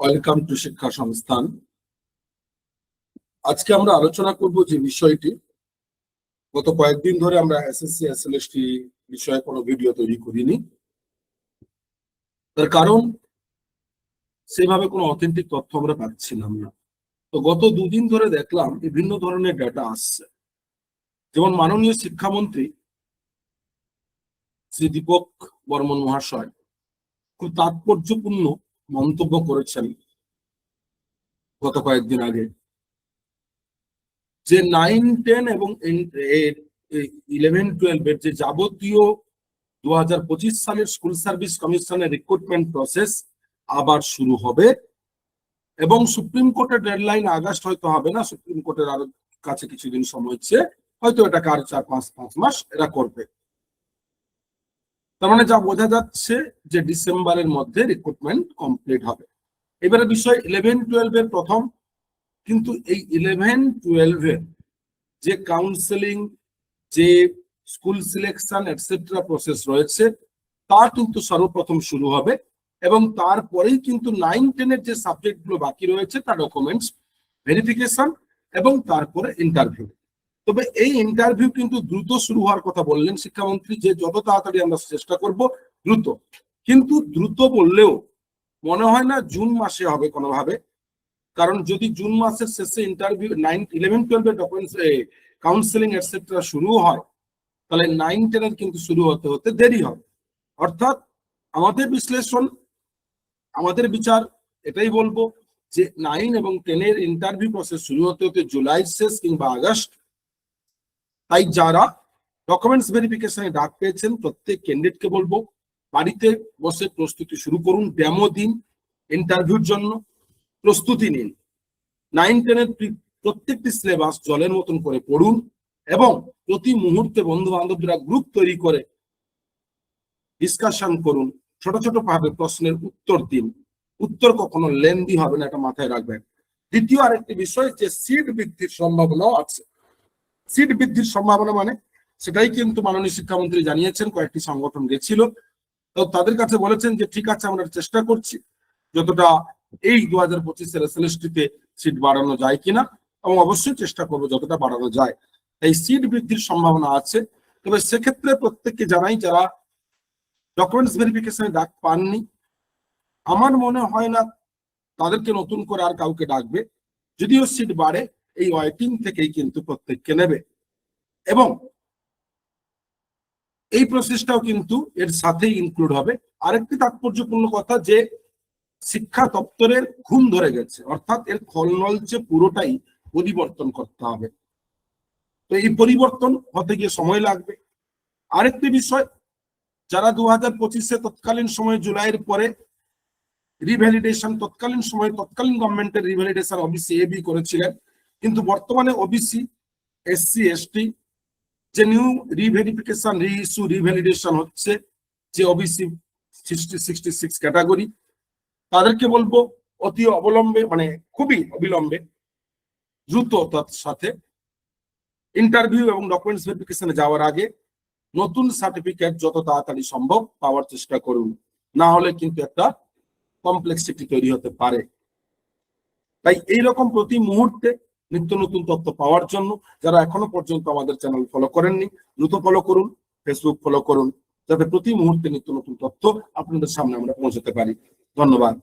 Welcome to শিক্ষা সংস্থান। আজকে আমরা আলোচনা করব যে বিষয়টি, গত কয়েকদিন ধরে আমরা এসএসসি এসএলএসটি বিষয়ে কোনো ভিডিও তৈরি করিনি। তার কারণ সেভাবে কোনো অথেন্টিক তথ্য আমরা পাচ্ছিলাম না। তো গত দুদিন ধরে দেখলাম বিভিন্ন ধরনের ডেটা আসছে। যেমন মাননীয় শিক্ষামন্ত্রী শ্রী দীপক বর্মন মহাশয় খুব তাৎপর্যপূর্ণ মন্তব্য করেছেন গত কয়েকদিন আগে, যে 9-10 এবং 11-12 যে যাবতীয় 2025 সালের স্কুল সার্ভিস কমিশনের রিক্রুটমেন্ট প্রসেস আবার শুরু হবে এবং সুপ্রিম কোর্টের ডেডলাইন আগস্ট হয়তো হবে না, সুপ্রিম কোর্টের আরো কাছে কিছুদিন সময় হচ্ছে, হয়তো এটাকে আর 4-5 মাস এরা করবে। তার মানে যা বোঝা যাচ্ছে যে ডিসেম্বরের মধ্যে রিক্রুটমেন্ট কমপ্লিট হবে। এবারে বিষয় 11-12 এর প্রথম, কিন্তু এই 11-12 এর যে কাউন্সেলিং, যে স্কুল সিলেকশন এটসেট্রা প্রসেস রয়েছে তা কিন্তু সর্বপ্রথম শুরু হবে এবং তারপরেই কিন্তু 9-10 এর যে সাবজেক্টগুলো বাকি রয়েছে তার ডকুমেন্টস ভেরিফিকেশন এবং তারপরে ইন্টারভিউ। তবে এই ইন্টারভিউ কিন্তু দ্রুত শুরু হওয়ার কথা বললেন শিক্ষামন্ত্রী, যে যত তাড়াতাড়ি আমরা চেষ্টা করব দ্রুত। কিন্তু দ্রুত বললেও মনে হয় না জুন মাসে হবে কোনোভাবে, কারণ যদি জুন মাসের শেষে ইন্টারভিউ 11-12 এর ডকুমেন্টস কাউন্সেলিং এটসেট্রা শুরু হয়, তাহলে 9-10 এর কিন্তু শুরু হতে হতে দেরি হবে। অর্থাৎ আমাদের বিশ্লেষণ, আমাদের বিচার এটাই বলবো যে 9 এবং 10 এর ইন্টারভিউ প্রসেস শুরু হতে হতে জুলাই শেষ কিংবা আগস্ট। তাই যারা ডকুমেন্টস ভেরিফিকেশনে ডাক পেয়েছেন প্রত্যেক ক্যান্ডিডেটকে বলবো বাড়িতে বসে প্রস্তুতি শুরু করুন, ডেমো দিন, ইন্টারভিউর জন্য প্রস্তুতি নিন। 9-10 এর প্রত্যেকটি সিলেবাস জলের মতন করে পড়ুন এবং প্রতি মুহূর্তে বন্ধু বান্ধবরা গ্রুপ তৈরি করে ডিসকাশন করুন, ছোট ছোট ভাবে প্রশ্নের উত্তর দিন। উত্তর কখনো লেন্দি হবে না, এটা মাথায় রাখবেন। দ্বিতীয় আরেকটি বিষয়, যে সিট বৃদ্ধির সম্ভাবনাও আছে। সিট বৃদ্ধির সম্ভাবনা মানে সেটাই কিন্তু মাননীয় শিক্ষামন্ত্রী জানিয়েছেন। কয়েকটি সংগঠন গেছিল, তো তাদের কাছে বলেছেন যে ঠিক আছে, আমরা চেষ্টা করছি যতটা এই 2025 এসএলএসটিতে সিট বাড়ানো যায় কিনা, এবং অবশ্যই চেষ্টা করবো যতটা বাড়ানো যায়। এই সিট বৃদ্ধির সম্ভাবনা আছে। তবে সেক্ষেত্রে প্রত্যেককে জানাই, যারা ডকুমেন্টস ভেরিফিকেশনে ডাক পাননি, আমার মনে হয় না তাদেরকে নতুন করে আর কাউকে ডাকবে। যদিও সিট বাড়ে, এই ওয়েটিং থেকেই কিন্তু প্রত্যেককে নেবে এবং এই প্রসেসটাও কিন্তু এর সাথেই ইনক্লুড হবে। আরেকটি তাৎপর্যপূর্ণ কথা, যে শিক্ষা দপ্তরের ঘুম ধরে গেছে, অর্থাৎ এর খলনলচে পুরোটাই পরিবর্তন করতে হবে। তো এই পরিবর্তন হতে গিয়ে সময় লাগবে। আরেকটি বিষয়, যারা 2025-এ তৎকালীন সময়ে জুলাইয়ের পরে রিভ্যালিডেশন, তৎকালীন সময়ে তৎকালীন গভর্নমেন্টের রিভ্যালিডেশন ওবিসি এবি করেছিলেন, কিন্তু বর্তমানে ওবিসি এসসি এসটি যে নিউ রিভেরিফিকেশন রিইস্যু রিভ্যালিডেশন হচ্ছে, যে ওবিসি 66 ক্যাটাগরি, তাদেরকে বলবো অতি অবলম্বে, মানে খুবই অবিলম্বে দ্রুততার সাথে ইন্টারভিউ এবং ডকুমেন্টস ভেরিফিকেশনে যাওয়ার আগে নতুন সার্টিফিকেট যত তাড়াতাড়ি সম্ভব পাওয়ার চেষ্টা করুন, না হলে কিন্তু একটা কমপ্লেক্সিটি তৈরি হতে পারে। তাই এইরকম প্রতি মুহূর্তে নিত্য নতুন তথ্য পাওয়ার জন্য যারা এখনো পর্যন্ত আমাদের চ্যানেল ফলো করেননি, দ্রুত ফলো করুন, ফেসবুক ফলো করুন, যাতে প্রতি মুহূর্তে নিত্য নতুন তথ্য আপনাদের সামনে আমরা পৌঁছাতে পারি। ধন্যবাদ।